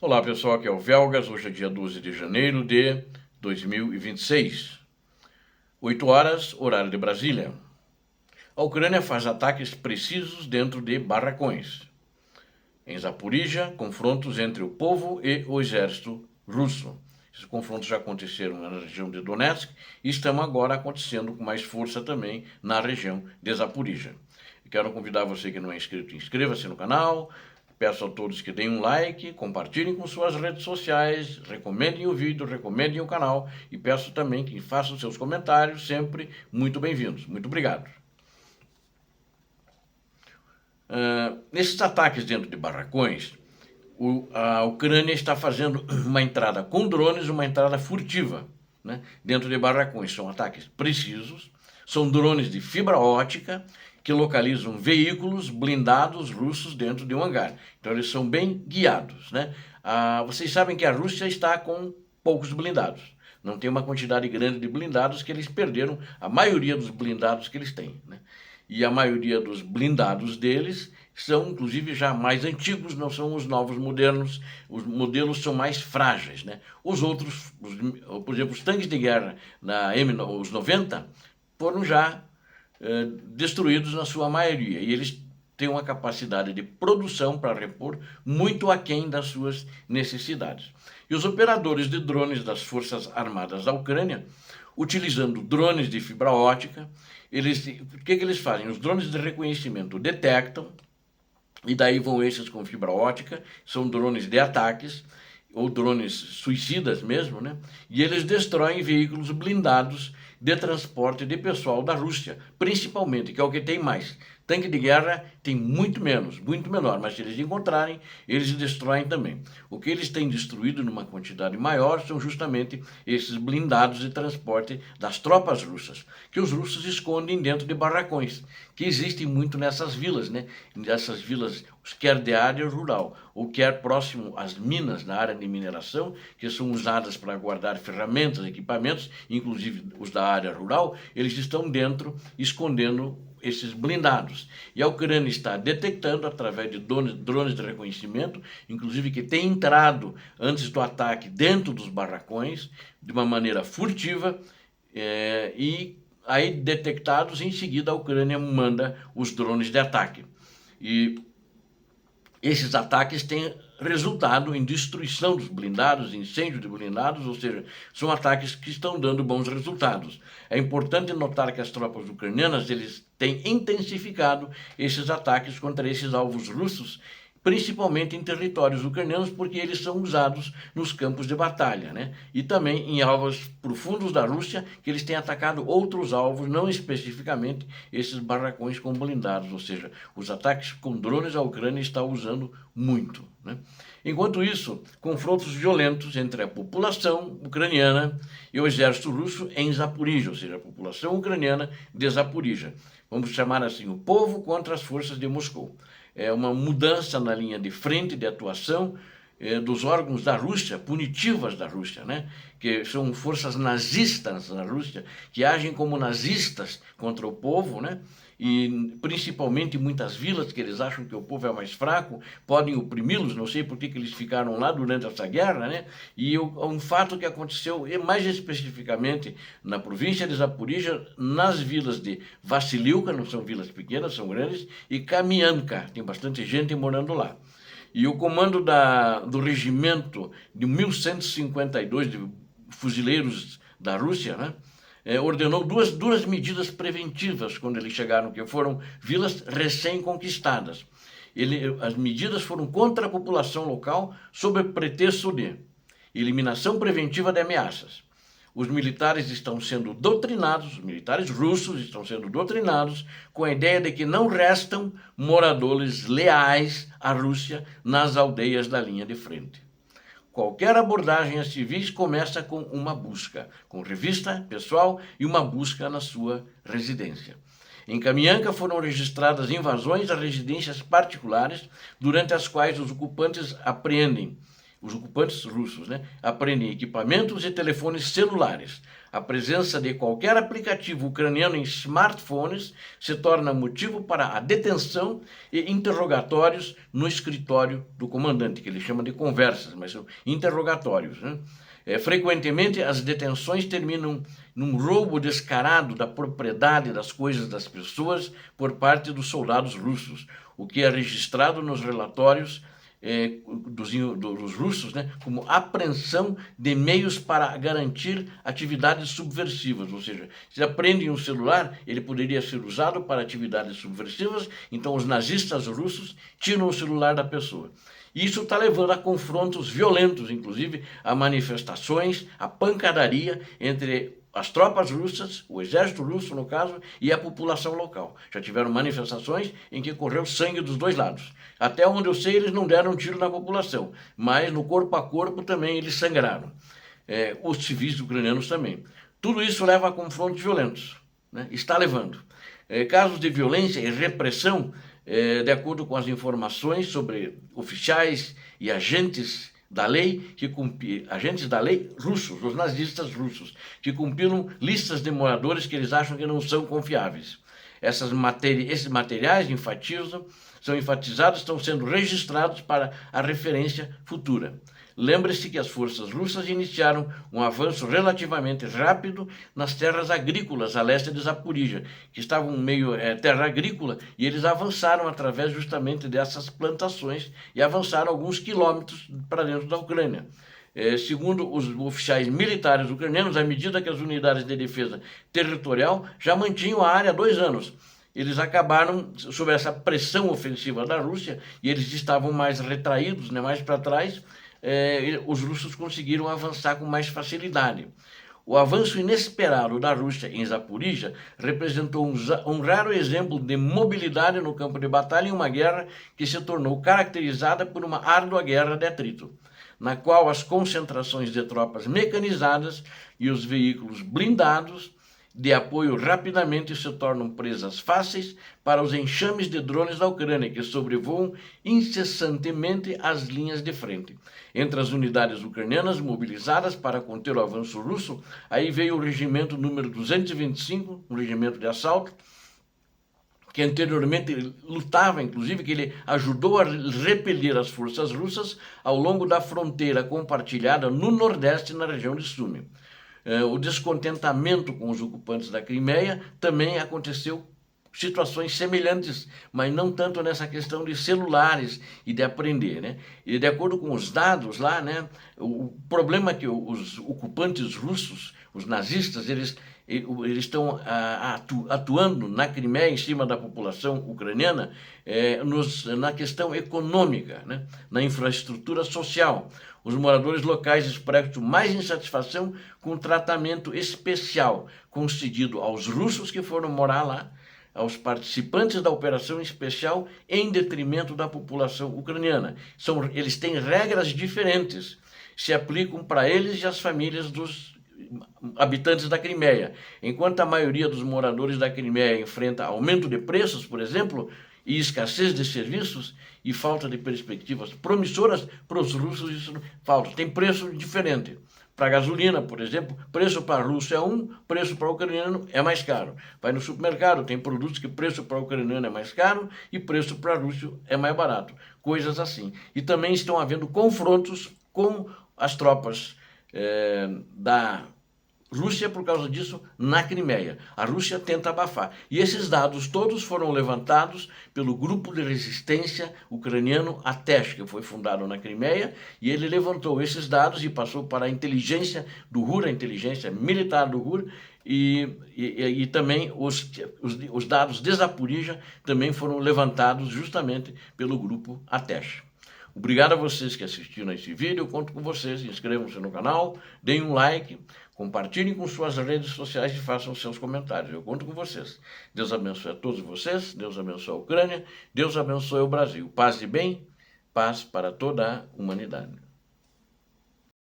Olá pessoal, aqui é o Velgas, hoje é dia 12 de janeiro de 2026, 8 horas, horário de Brasília. A Ucrânia faz ataques precisos dentro de barracões. Em Zaporizhia, confrontos entre o povo e o exército russo. Esses confrontos já aconteceram na região de Donetsk e estão agora acontecendo com mais força também na região de Zaporizhia. Quero convidar você que não é inscrito, inscreva-se no canal. Peço a todos que deem um like, compartilhem com suas redes sociais, recomendem o vídeo, recomendem o canal e peço também que façam seus comentários, sempre muito bem-vindos. Muito obrigado. Nesses ataques dentro de barracões, a Ucrânia está fazendo uma entrada com drones, uma entrada furtiva, né, dentro de barracões. São ataques precisos, são drones de fibra ótica que localizam veículos blindados russos dentro de um hangar. Então eles são bem guiados, né? Vocês sabem que a Rússia está com poucos blindados. Não tem uma quantidade grande de blindados, que eles perderam a maioria dos blindados que eles têm, né? E a maioria dos blindados deles são, inclusive, já mais antigos, não são os novos modernos. Os modelos são mais frágeis, né? Os outros, por exemplo, os tanques de guerra, os 90, foram já destruídos na sua maioria. E eles têm uma capacidade de produção para repor muito aquém das suas necessidades. E os operadores de drones das Forças Armadas da Ucrânia, utilizando drones de fibra ótica, o que eles fazem? Os drones de reconhecimento detectam, e daí vão esses com fibra ótica, são drones de ataques, ou drones suicidas mesmo, né? E eles destroem veículos blindados de transporte de pessoal da Rússia, principalmente, que é o que tem mais. Tanque de guerra tem muito menos, muito menor, mas se eles encontrarem, eles destroem também. O que eles têm destruído numa quantidade maior são justamente esses blindados de transporte das tropas russas, que os russos escondem dentro de barracões, que existem muito nessas vilas, né? Nessas vilas, quer de área rural, ou quer próximo às minas, na área de mineração, que são usadas para guardar ferramentas, equipamentos, inclusive os da área rural, eles estão dentro, escondendo esses blindados. E a Ucrânia está detectando, através de drones de reconhecimento, inclusive que tem entrado antes do ataque dentro dos barracões, de uma maneira furtiva, e aí detectados, em seguida a Ucrânia manda os drones de ataque. E esses ataques têm resultado em destruição dos blindados, incêndio de blindados, ou seja, são ataques que estão dando bons resultados. É importante notar que as tropas ucranianas eles têm intensificado esses ataques contra esses alvos russos, principalmente em territórios ucranianos, porque eles são usados nos campos de batalha, né? E também em alvos profundos da Rússia, que eles têm atacado outros alvos, não especificamente esses barracões com blindados, ou seja, os ataques com drones a Ucrânia está usando muito, né? Enquanto isso, confrontos violentos entre a população ucraniana e o exército russo em Zaporizhia, ou seja, a população ucraniana de Zaporizhia. Vamos chamar assim, o povo contra as forças de Moscou. É uma mudança na linha de frente de atuação dos órgãos da Rússia, punitivas da Rússia, né? Que são forças nazistas na Rússia, que agem como nazistas contra o povo, né? E principalmente em muitas vilas que eles acham que o povo é mais fraco, podem oprimi-los, não sei por que eles ficaram lá durante essa guerra, né? E um fato que aconteceu, e mais especificamente na província de Zaporizhia, nas vilas de Vassilivka, não são vilas pequenas, são grandes, e Kamianka, tem bastante gente morando lá. E o comando do regimento de 1152 de fuzileiros da Rússia, né? Ordenou duas medidas preventivas quando eles chegaram, que foram vilas recém-conquistadas. As medidas foram contra a população local sob o pretexto de eliminação preventiva de ameaças. Os militares estão sendo doutrinados, os militares russos estão sendo doutrinados com a ideia de que não restam moradores leais à Rússia nas aldeias da linha de frente. Qualquer abordagem a civis começa com uma busca, com revista pessoal e uma busca na sua residência. Em Kamianka foram registradas invasões a residências particulares, durante as quais os ocupantes apreendem os ocupantes russos, né, aprendem equipamentos e telefones celulares. A presença de qualquer aplicativo ucraniano em smartphones se torna motivo para a detenção e interrogatórios no escritório do comandante, que ele chama de conversas, mas são interrogatórios, né? Frequentemente, as detenções terminam num roubo descarado da propriedade das coisas das pessoas por parte dos soldados russos, o que é registrado nos relatórios dos russos, né, como apreensão de meios para garantir atividades subversivas, ou seja, se aprendem um celular, ele poderia ser usado para atividades subversivas, então os nazistas russos tiram o celular da pessoa. Isso está levando a confrontos violentos, inclusive a manifestações, a pancadaria entre as tropas russas, o exército russo, no caso, e a população local. Já tiveram manifestações em que correu sangue dos dois lados. Até onde eu sei, eles não deram um tiro na população, mas no corpo a corpo também eles sangraram. Os civis ucranianos também. Tudo isso leva a confrontos violentos, né? Está levando. Casos de violência e repressão, de acordo com as informações sobre oficiais e agentes da lei, agentes da lei russos, os nazistas russos, que compilam listas de moradores que eles acham que não são confiáveis. Esses materiais são enfatizados, estão sendo registrados para a referência futura. Lembre-se que as forças russas iniciaram um avanço relativamente rápido nas terras agrícolas a leste de Zaporizhia, que estavam meio terra agrícola, e eles avançaram através justamente dessas plantações e avançaram alguns quilômetros para dentro da Ucrânia. Segundo os oficiais militares ucranianos, à medida que as unidades de defesa territorial já mantinham a área há 2 anos. Eles acabaram, sob essa pressão ofensiva da Rússia, e eles estavam mais retraídos, né, mais para trás, os russos conseguiram avançar com mais facilidade. O avanço inesperado da Rússia em Zaporizhia representou um raro exemplo de mobilidade no campo de batalha em uma guerra que se tornou caracterizada por uma árdua guerra de atrito, na qual as concentrações de tropas mecanizadas e os veículos blindados de apoio rapidamente se tornam presas fáceis para os enxames de drones da Ucrânia, que sobrevoam incessantemente as linhas de frente. Entre as unidades ucranianas mobilizadas para conter o avanço russo, aí veio o regimento número 225, um regimento de assalto, que anteriormente lutava, inclusive, que ele ajudou a repelir as forças russas ao longo da fronteira compartilhada no Nordeste, na região de Sumi. O descontentamento com os ocupantes da Crimeia também aconteceu situações semelhantes, mas não tanto nessa questão de celulares e de aprender, né? E de acordo com os dados lá, né, o problema é que os ocupantes russos, os nazistas, eles estão atuando na Crimeia em cima da população ucraniana na questão econômica, né, na infraestrutura social. Os moradores locais expressam mais insatisfação com o tratamento especial concedido aos russos que foram morar lá, aos participantes da operação especial, em detrimento da população ucraniana. Eles têm regras diferentes, se aplicam para eles e as famílias dos habitantes da Crimeia. Enquanto a maioria dos moradores da Crimeia enfrenta aumento de preços, por exemplo, e escassez de serviços e falta de perspectivas promissoras, para os russos isso não falta. Tem preço diferente. Para a gasolina, por exemplo, preço para russo é preço para o ucraniano é mais caro. Vai no supermercado, tem produtos que preço para o ucraniano é mais caro e preço para russo é mais barato. Coisas assim. E também estão havendo confrontos com as tropas da Rússia por causa disso na Crimeia. A Rússia tenta abafar. E esses dados todos foram levantados pelo grupo de resistência ucraniano Atesh, que foi fundado na Crimeia, e ele levantou esses dados e passou para a inteligência do RUR, a inteligência militar do RUR, e também os dados de Zaporizhia também foram levantados justamente pelo grupo Atesh. Obrigado a vocês que assistiram a esse vídeo, eu conto com vocês, inscrevam-se no canal, deem um like, compartilhem com suas redes sociais e façam seus comentários, eu conto com vocês. Deus abençoe a todos vocês, Deus abençoe a Ucrânia, Deus abençoe o Brasil. Paz e bem, paz para toda a humanidade.